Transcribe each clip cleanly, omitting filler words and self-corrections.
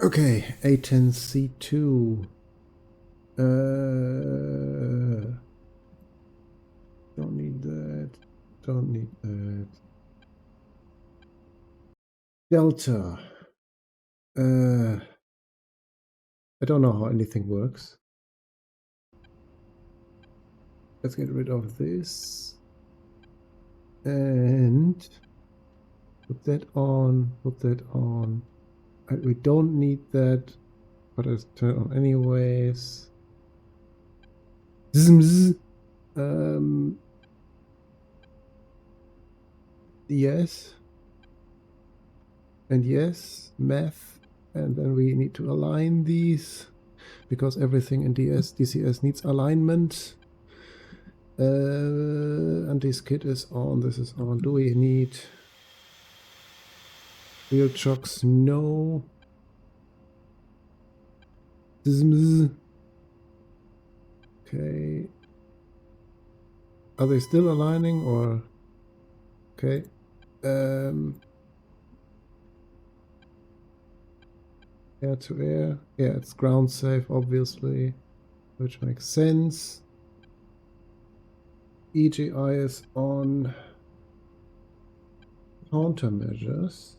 Okay, A-10C II. Don't need that. Don't need that. Delta. I don't know how anything works. Let's get rid of this. And put that on, put that on. We don't need that, but let's turn it on anyways. Yes. And yes, math. And then we need to align these because everything in DCS needs alignment. And this kit is on, this is on. Do we need wheel chocks? No. Okay. Are they still aligning or? Okay. Air to air. Yeah, it's ground safe, obviously, which makes sense. EGI is on. Countermeasures.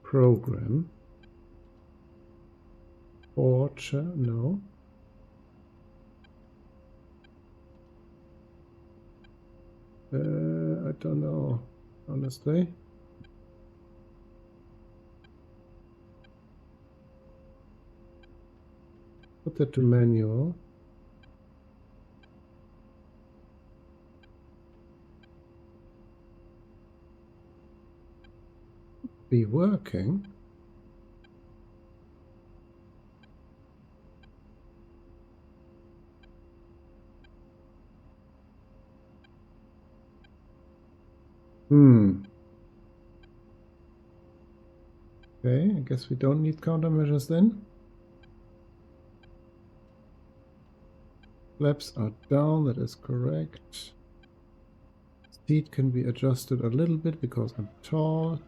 Program. Torture, no. I don't know, honestly. Put that to manual. Be working. Okay, I guess we don't need countermeasures then. Flaps are down, that is correct. Seat can be adjusted a little bit because I'm tall.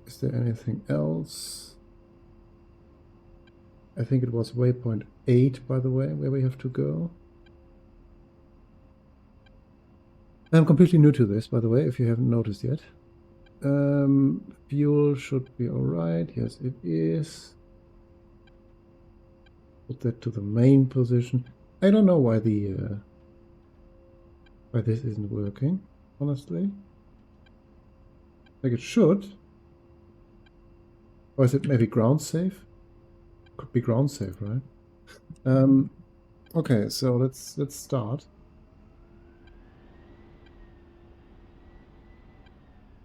Is there anything else? I think it was waypoint 8, by the way, where we have to go. I'm completely new to this, by the way, if you haven't noticed yet. Fuel should be all right. Yes, it is. Put that to the main position. I don't know why why this isn't working, honestly. Like it should. Or is it maybe ground safe? Could be ground safe, right? Okay, so let's start.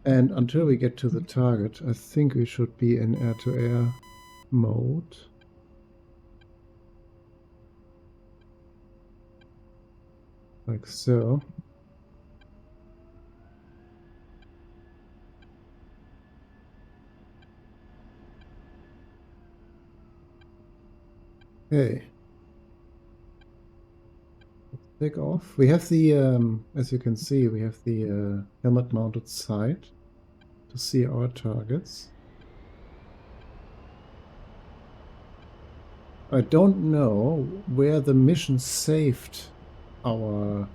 And until we get to the target, I think we should be in air-to-air mode. Like so. Okay. Take off. We have the, as you can see, we have the helmet-mounted sight to see our targets. I don't know where the mission saved our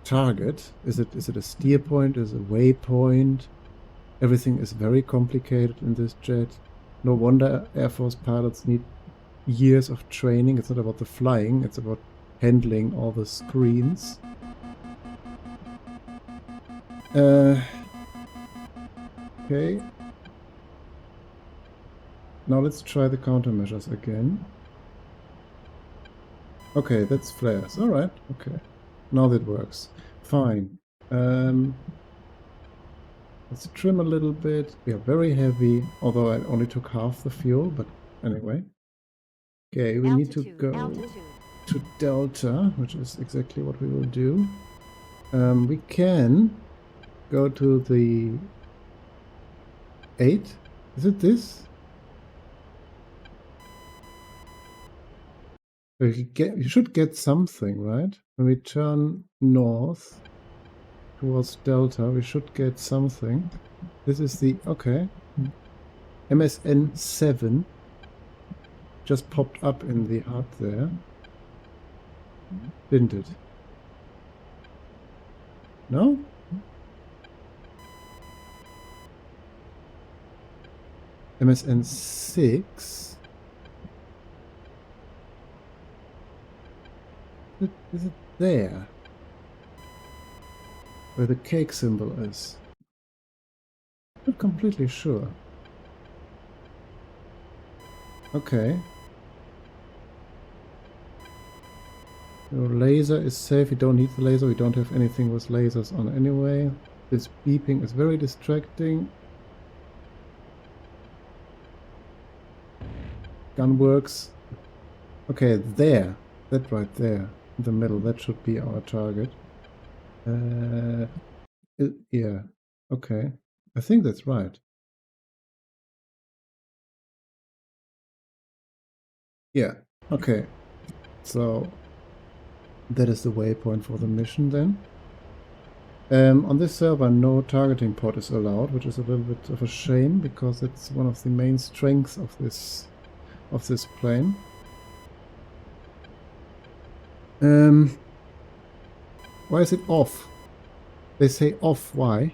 target. Is it a steer point? Is it a waypoint? Everything is very complicated in this jet. No wonder Air Force pilots need years of training. It's not about the flying, it's about handling all the screens. Okay. Now let's try the countermeasures again. Okay, that's flares. All right. Okay. Now that works. Fine. Let's trim a little bit. We are very heavy, although I only took half the fuel, but anyway. Okay, we need to go to Delta, which is exactly what we will do. We can go to the 8. Is it this? You should get something, right? When we turn north towards Delta, we should get something. This is the... okay. MSN 7 just popped up in the HUD there. Didn't it? No? MSN 6. Is it there? Where the cake symbol is. Not completely sure. Okay. Your laser is safe. You don't need the laser. We don't have anything with lasers on anyway. This beeping is very distracting. Gun works. Okay, there. That right there. In the middle. That should be our target. Yeah. Okay. I think that's right. Yeah. Okay. So that is the waypoint for the mission then. On this server, no targeting pod is allowed, which is a little bit of a shame because it's one of the main strengths of this plane. Why is it off? They say off. Why?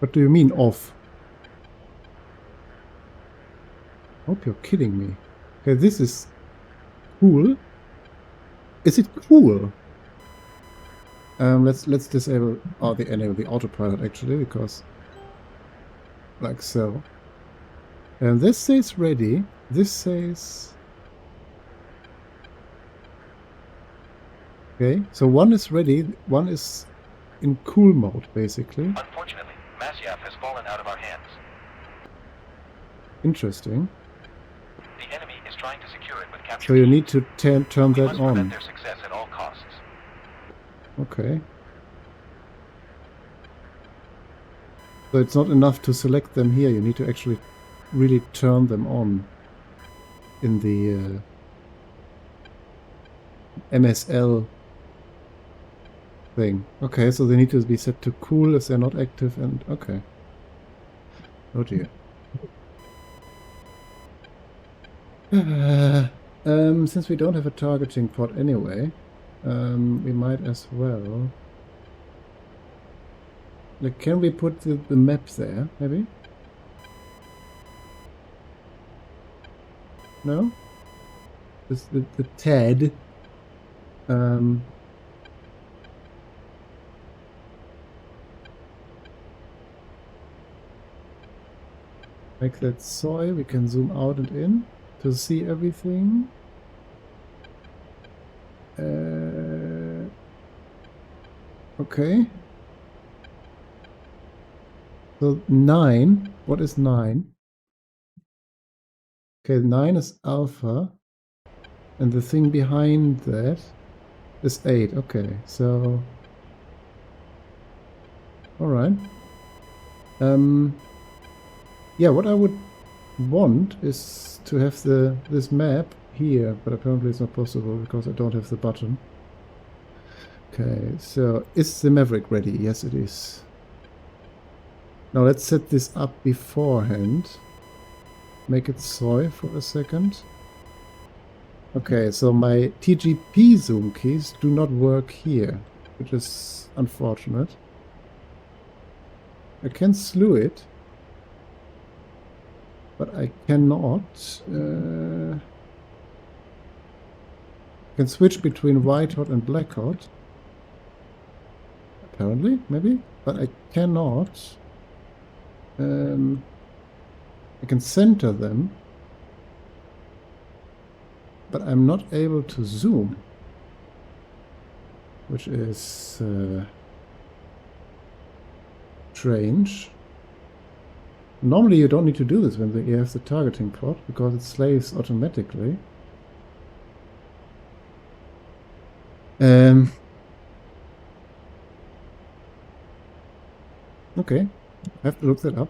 What do you mean off? I hope you're kidding me. Okay, this is cool. Is it cool? Let's disable enable the autopilot actually, because like so. And this says ready. This says okay. So one is ready. One is in cool mode basically. Unfortunately, Masyaf has fallen out of our hands. Interesting. The enemy is trying to secure it with capture. So you need to turn that on. Prevent their success at all costs. Okay. So it's not enough to select them here. You need to actually really turn them on in the MSL thing. Okay, so they need to be set to cool if they're not active and... okay. Oh dear. Since we don't have a targeting pod anyway, we might as well... like, can we put the map there, maybe? No? This, the TED. Make that soy, we can zoom out and in to see everything. Okay. So 9, what is 9? Okay, 9 is alpha, and the thing behind that is 8. Okay, so... alright. Yeah, what I would want is to have this map here, but apparently it's not possible because I don't have the button. Okay, so is the Maverick ready? Yes, it is. Now let's set this up beforehand. Make it soy for a second. Okay, so my TGP zoom keys do not work here, which is unfortunate. I can slew it, but I cannot. I can switch between white hot and black hot. Apparently, maybe, but I cannot. I can center them, but I'm not able to zoom, which is strange. Normally you don't need to do this when you have the targeting pod, because it slaves automatically. Okay, I have to look that up.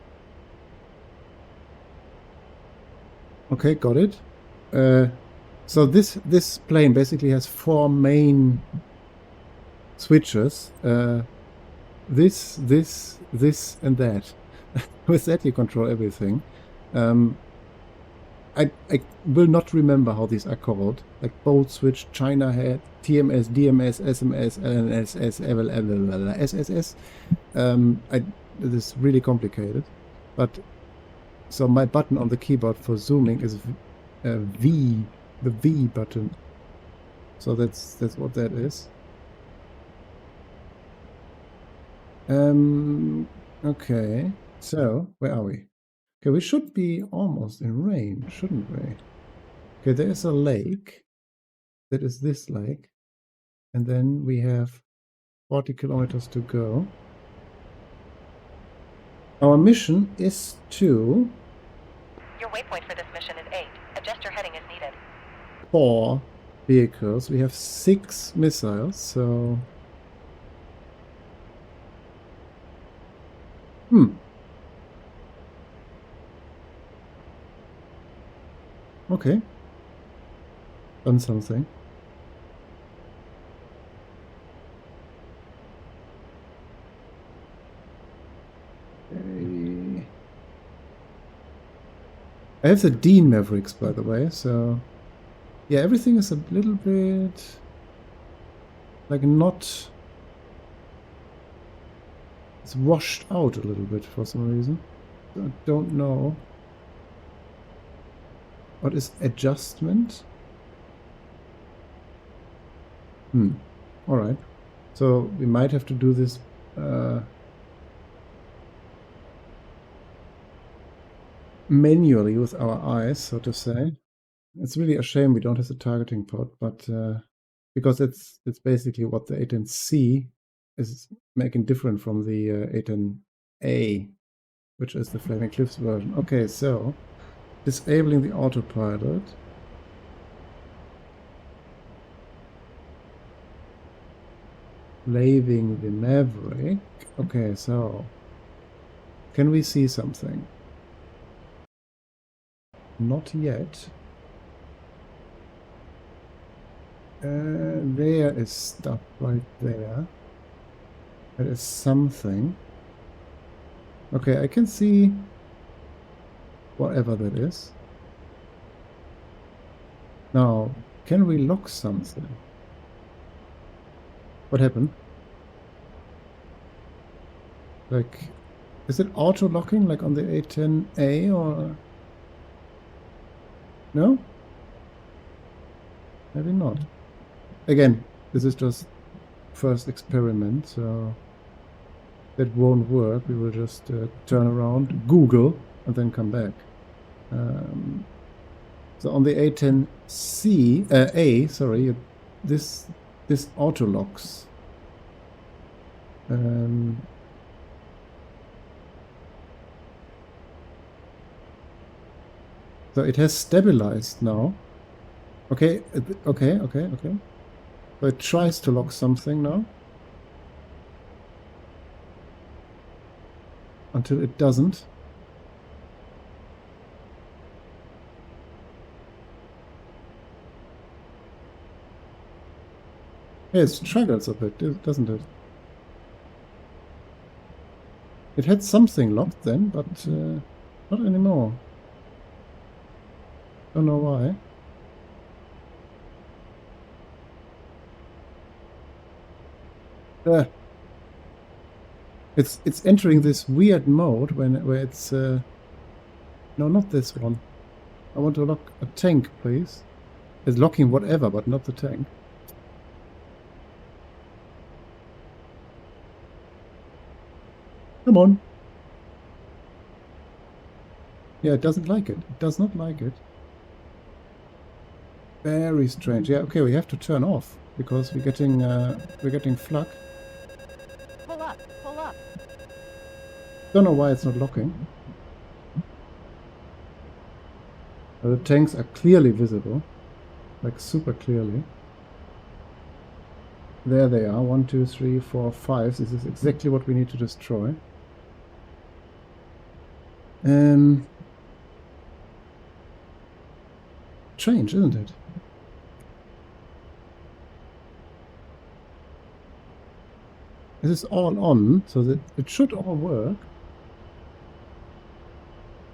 So this plane basically has 4 main switches. This, and that. With that you control everything. I will not remember how these are called. Like bolt switch, China head, TMS, DMS, SMS, LNSS, SSS. It is really complicated. But so my button on the keyboard for zooming is V, the V button. So that's what that is. Okay. So where are we? Okay, we should be almost in range, shouldn't we? Okay, there is a lake. That is this lake. And then we have 40 kilometers to go. Our mission is to... Your waypoint for this mission is 8. Adjust your heading as needed. 4 vehicles. We have 6 missiles, so... Okay. Done something. Okay. I have the Dean Mavericks, by the way, so... Yeah, everything is a little bit... like not... It's washed out a little bit for some reason. I don't know. What is adjustment? Alright. So we might have to do this manually with our eyes, so to say. It's really a shame we don't have the targeting pod, but because it's basically what the A-10C is making different from the A-10A, which is the Flaming Cliffs version. Okay, so disabling the autopilot. Laving the Maverick. Okay, so can we see something? Not yet. There is stuff right there. There is something. Okay, I can see whatever that is. Now, can we lock something? What happened? Like, is it auto-locking like on the A-10A or... No? Maybe not. Again, this is just first experiment, so that won't work. We will just turn around, Google, and then come back. So on the A-10C, sorry, this auto locks. So it has stabilized now. Okay, okay. So it tries to lock something now. Until it doesn't. Yeah, it struggles a bit, doesn't it? It had something locked then, but not anymore. Don't know why. It's entering this weird mode where it's no, not this one. I want to lock a tank, please. It's locking whatever, but not the tank. Come on. Yeah, it doesn't like it. It does not like it. Very strange. Yeah, okay, we have to turn off because we're getting flak. Pull up, pull up. Don't know why it's not locking. The tanks are clearly visible, like super clearly. There they are. 1, 2, 3, 4, 5. This is exactly what we need to destroy. Strange, isn't it? This is all on, so that it should all work.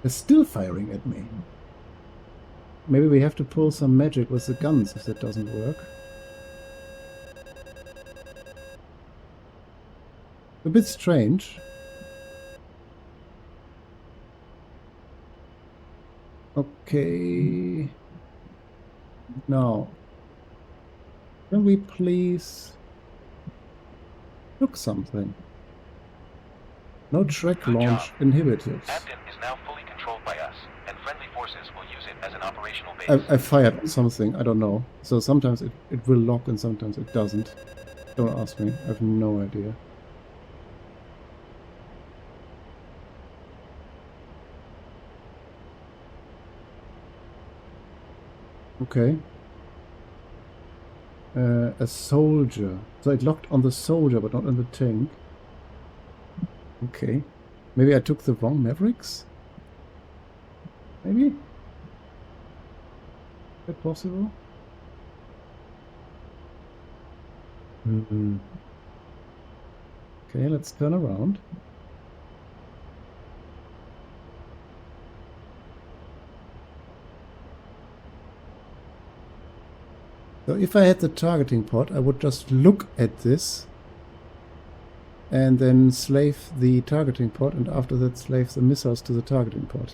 They're still firing at me. Maybe we have to pull some magic with the guns if that doesn't work. A bit strange. Okay. Now, can we please look something? No track Good launch job. inhibited. Abden is now fully controlled by us, and friendly forces will use it as an operational base. I fired something, I don't know. So sometimes it will lock and sometimes it doesn't. Don't ask me, I have no idea. Okay. A soldier. So it locked on the soldier, but not on the tank. Okay. Maybe I took the wrong Mavericks? Maybe? Is that possible? Okay, let's turn around. So if I had the targeting pod, I would just look at this and then slave the targeting pod, and after that slave the missiles to the targeting pod.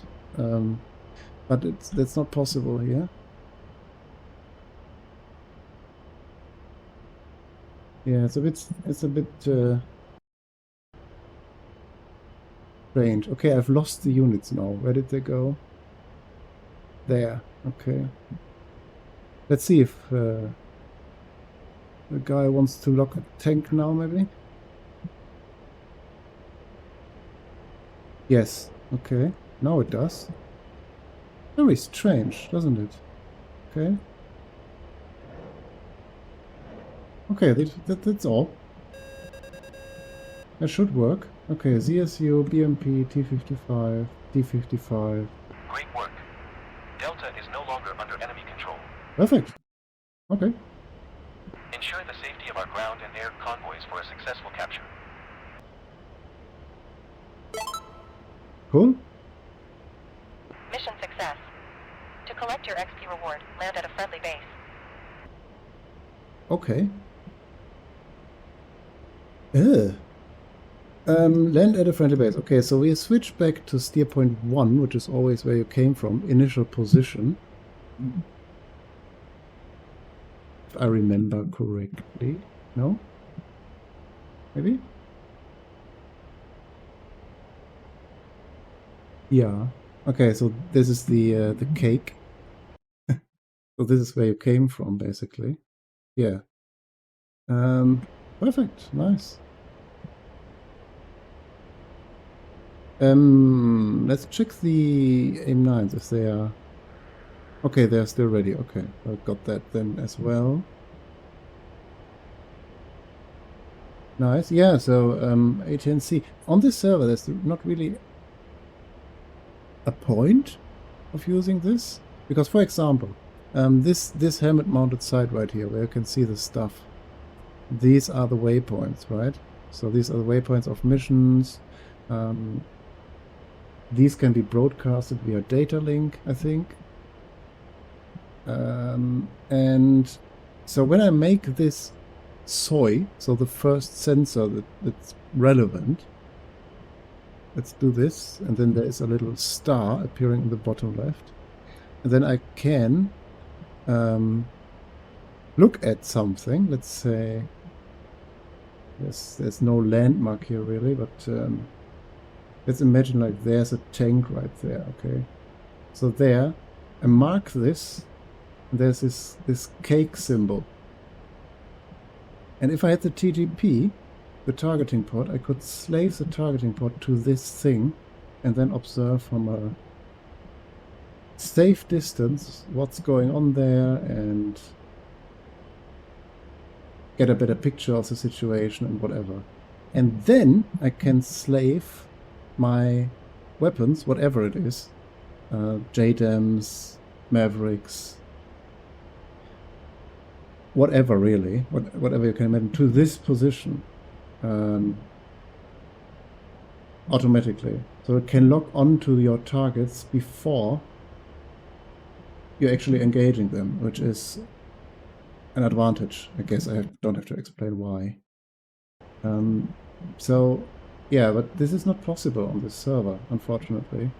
But that's not possible here. Yeah, it's a bit strange. Okay, I've lost the units now. Where did they go? There. Okay. Let's see if the guy wants to lock a tank now, maybe? Yes. Okay. Now it does. Very strange, doesn't it? Okay. Okay, that's all. That should work. Okay, ZSU, BMP, T-55, T-55. Great work. Delta is no longer under enemy control. Perfect. Okay. Ensure the safety of our ground and air convoys for a successful capture. Cool. Mission success. To collect your XP reward, land at a friendly base. Okay. Land at a friendly base. Okay, so we switch back to steer point 1, which is always where you came from, initial position. If I remember correctly. No? Maybe? Yeah. Okay, so this is the cake. So this is where you came from, basically. Yeah. Perfect. Nice. Let's check the AIM-9s if they are... Okay, they're still ready. Okay, I got that then as well. Nice. Yeah, so A-10C. On this server, there's not really a point of using this. Because, for example, this helmet-mounted sight right here, where you can see the stuff. These are the waypoints, right? So these are the waypoints of missions. These can be broadcasted via data link, I think. And so when I make this soy, so the first sensor that's relevant, let's do this, and then there is a little star appearing in the bottom left. And then I can look at something. Let's say there's no landmark here really, but let's imagine like there's a tank right there. Okay, so there I mark this, and there's this cake symbol, and if I had the TGP, the targeting pod, I could slave the targeting pod to this thing and then observe from a safe distance what's going on there and get a better picture of the situation and whatever. And then I can slave my weapons, whatever it is, JDAMs, Mavericks, whatever really, whatever you can imagine, to this position. automatically. So it can lock on to your targets before you're actually engaging them, which is an advantage. I guess I don't have to explain why. So, yeah, but this is not possible on this server, unfortunately.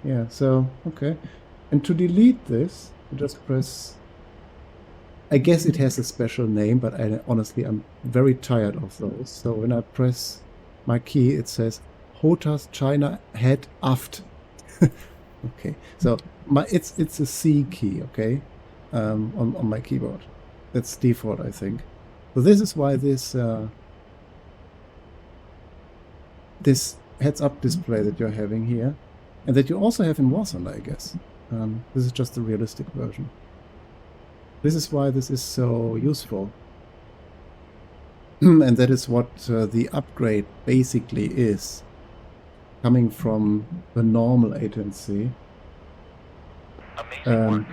Yeah, so, okay. And to delete this, you just press... I guess it has a special name, but honestly, I'm very tired of those. So when I press my key, it says Hotas China Head Aft. Okay, so it's a C key, okay, on my keyboard. That's default, I think. So this is why this this heads-up display that you're having here, and that you also have in Warzone, I guess. This is just the realistic version. This is why this is so useful. And that is what the upgrade basically is. Coming from the normal A-10C. Amazing work.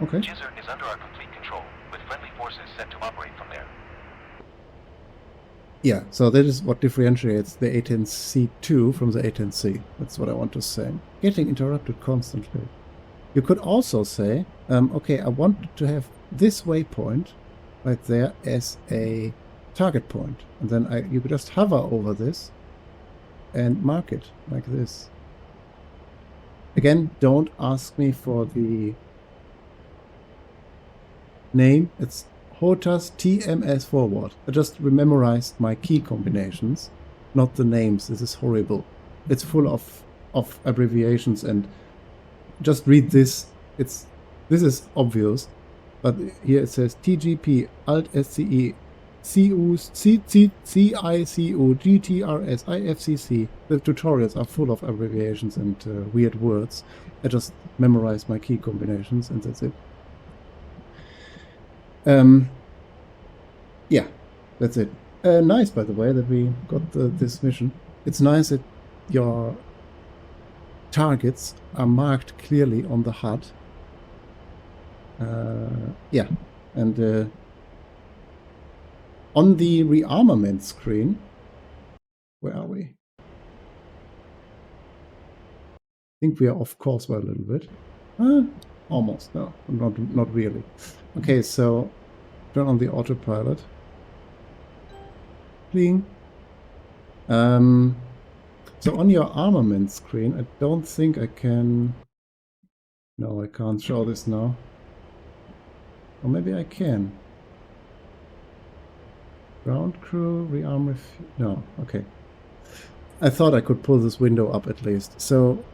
Okay. Gizzard is under our complete control, with friendly forces set to operate from there. Yeah, so that is what differentiates the A-10C II from the A-10C. That's what I want to say. Getting interrupted constantly. You could also say, okay, I want to have this waypoint right there as a target point. And then you could just hover over this and mark it like this. Again, don't ask me for the name. It's Hotas TMS forward. I just memorized my key combinations, not the names. This is horrible. It's full of abbreviations, and just read this. This is obvious, but here it says TGP Alt SCE CU CICU GTRS IFCC. The tutorials are full of abbreviations and weird words. I just memorized my key combinations and that's it. Yeah, that's it. Nice, by the way, that we got this mission. It's nice that your targets are marked clearly on the HUD. Yeah, and on the rearmament screen, where are we? I think we are off course by a little bit. Almost, no, not really. Okay, so turn on the autopilot. Clean. So on your armament screen, I don't think I can... No, I can't show this now. Or maybe I can. Ground crew, rearm no, okay. I thought I could pull this window up at least. So,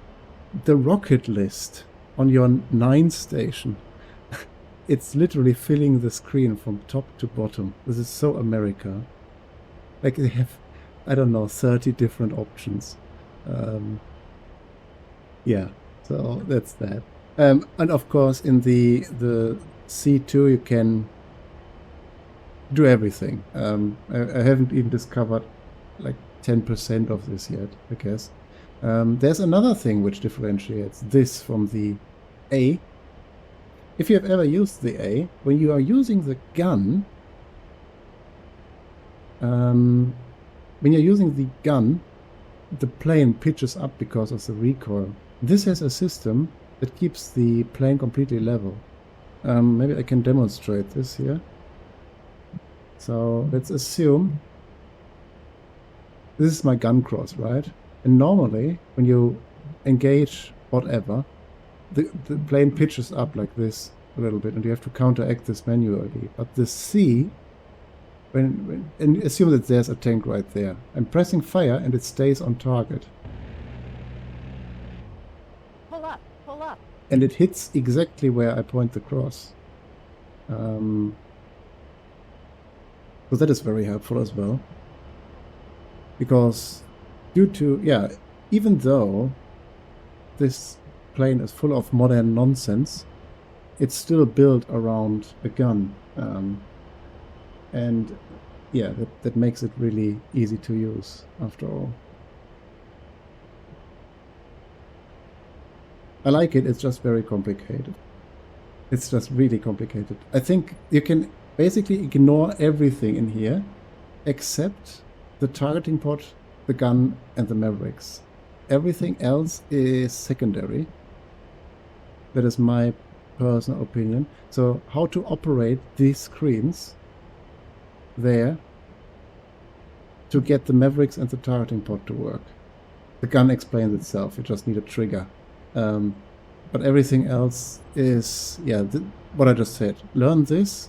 the rocket list on your 9 station, it's literally filling the screen from top to bottom. This is so America. Like they have, I don't know, 30 different options. Yeah, so that's that. And of course, in the C2 you can do everything. I haven't even discovered like 10% of this yet, I guess. There's another thing which differentiates this from the A. If you have ever used the A, when you are using the gun, the plane pitches up because of the recoil. This has a system that keeps the plane completely level. Maybe I can demonstrate this here. So let's assume this is my gun cross, right? And normally when you engage whatever, the plane pitches up like this a little bit and you have to counteract this manually. But the C, and assume that there's a tank right there. I'm pressing fire and it stays on target. Pull up, pull up. And it hits exactly where I point the cross. So that is very helpful as well. Because due to, yeah, even though this plane is full of modern nonsense, it's still built around a gun. And yeah, that makes it really easy to use after all. I like it, it's just very complicated. It's just really complicated. I think you can basically ignore everything in here except the targeting pod, the gun, and the Mavericks. Everything else is secondary. That is my personal opinion. So how to operate these screens there to get the Mavericks and the targeting pod to work. The gun explains itself. You just need a trigger. But everything else is, yeah, what I just said. Learn this,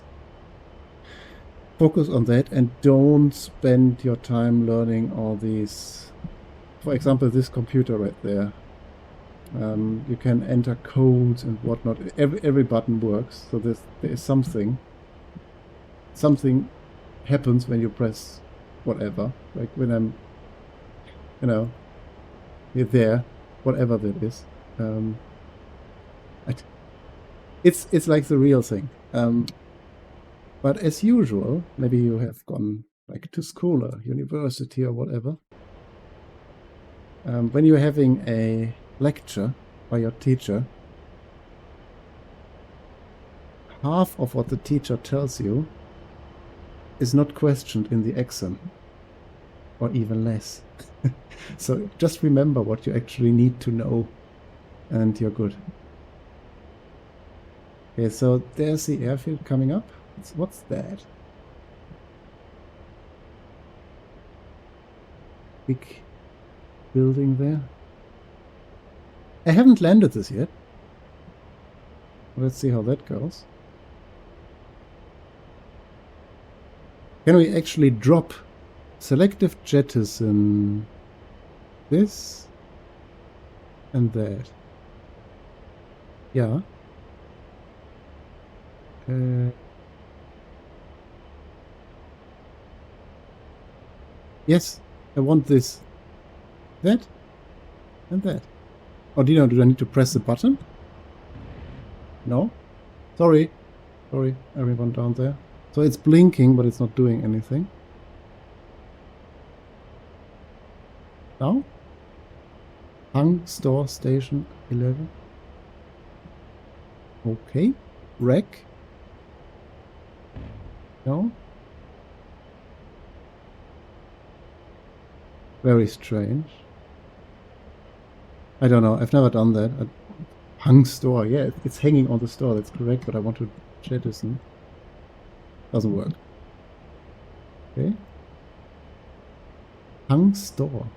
focus on that, and don't spend your time learning all these. For example, this computer right there. You can enter codes and whatnot. Every button works. So there is something happens when you press whatever. Like when I'm, you're there, whatever that is. It's like the real thing. But as usual, maybe you have gone like to school or university or whatever. When you're having a lecture by your teacher, half of what the teacher tells you is not questioned in the exam, or even less. So just remember what you actually need to know, and you're good. Okay, so there's the airfield coming up. What's that? Big building there. I haven't landed this yet. Let's see how that goes. Can we actually drop selective jettison this and that? Yeah. Yes, I want this. That and that. Oh, do I need to press the button? No? Sorry, everyone down there. So it's blinking, but it's not doing anything. Now? Hung store station 11. Okay. Wreck. No? Very strange. I don't know. I've never done that. Hung store. Yeah, it's hanging on the store. That's correct. But I want to jettison. Doesn't work. Okay. Hung store.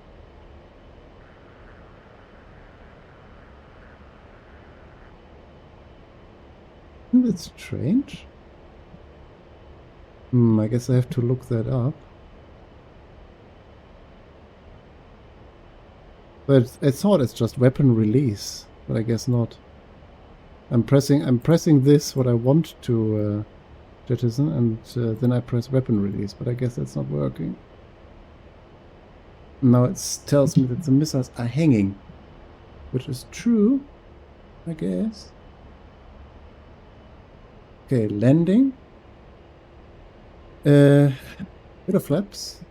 That's strange. I guess I have to look that up. But I thought it's just weapon release, but I guess not. I'm pressing this, what I want to jettison, and then I press weapon release, but I guess that's not working. Now it tells me that the missiles are hanging, which is true, I guess. Okay, landing. Bit of flaps.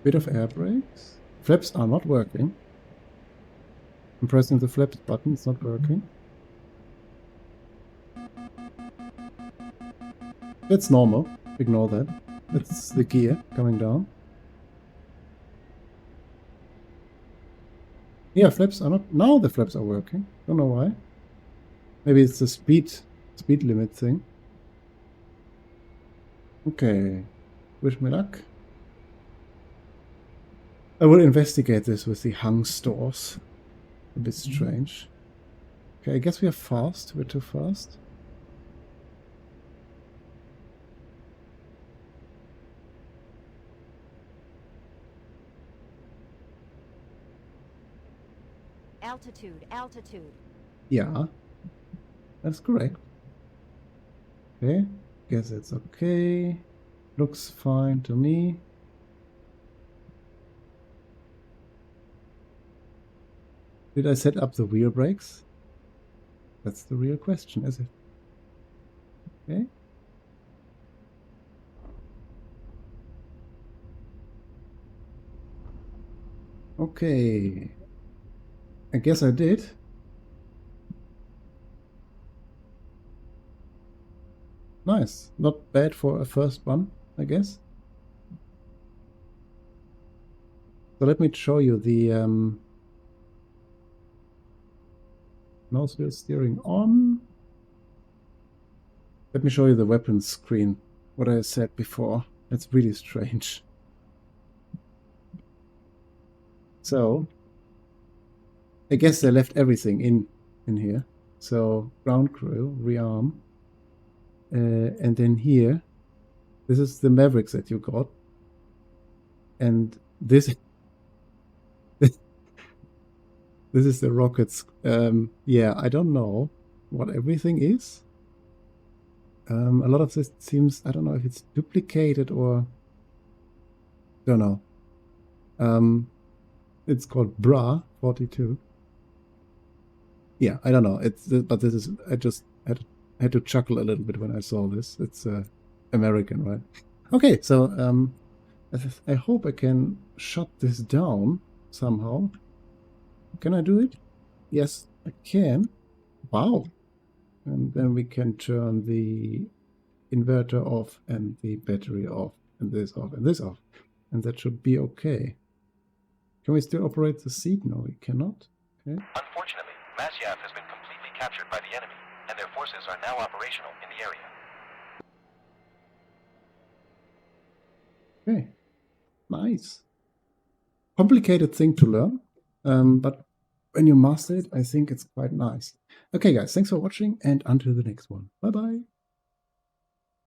Bit of air brakes. Flaps are not working. I'm pressing the flaps button, it's not working. That's normal. Ignore that. That's the gear coming down. Yeah, flaps are not... Now the flaps are working. Don't know why. Maybe it's the speed limit thing. Okay. Wish me luck. I will investigate this with the hung stores. A bit strange. Okay, I guess we are fast. We're too fast. Altitude. Yeah. That's correct. Okay. Guess it's okay. Looks fine to me. Did I set up the wheel brakes? That's the real question, is it? Okay. Okay. I guess I did. Nice. Not bad for a first one, I guess. So let me show you the nose wheel steering on. Let me show you the weapons screen. What I said before. That's really strange. So I guess they left everything in here. So ground crew, rearm. And then here, this is the Mavericks that you got. And this this is the rockets. Yeah, I don't know what everything is. A lot of this seems, I don't know if it's duplicated or, don't know. It's called Bra 42. Yeah, I don't know. But this is, I just had to chuckle a little bit when I saw this. It's American, right? Okay, so I hope I can shut this down somehow. Can I do it? Yes, I can. Wow. And then we can turn the inverter off and the battery off and this off and this off. And that should be okay. Can we still operate the seat? No, we cannot. Okay. Unfortunately, Masyaf has been completely captured by the enemy, and their forces are now operational in the area. Okay. Nice. Complicated thing to learn, but when you master it, I think it's quite nice. Okay, guys, thanks for watching, and until the next one. Bye-bye.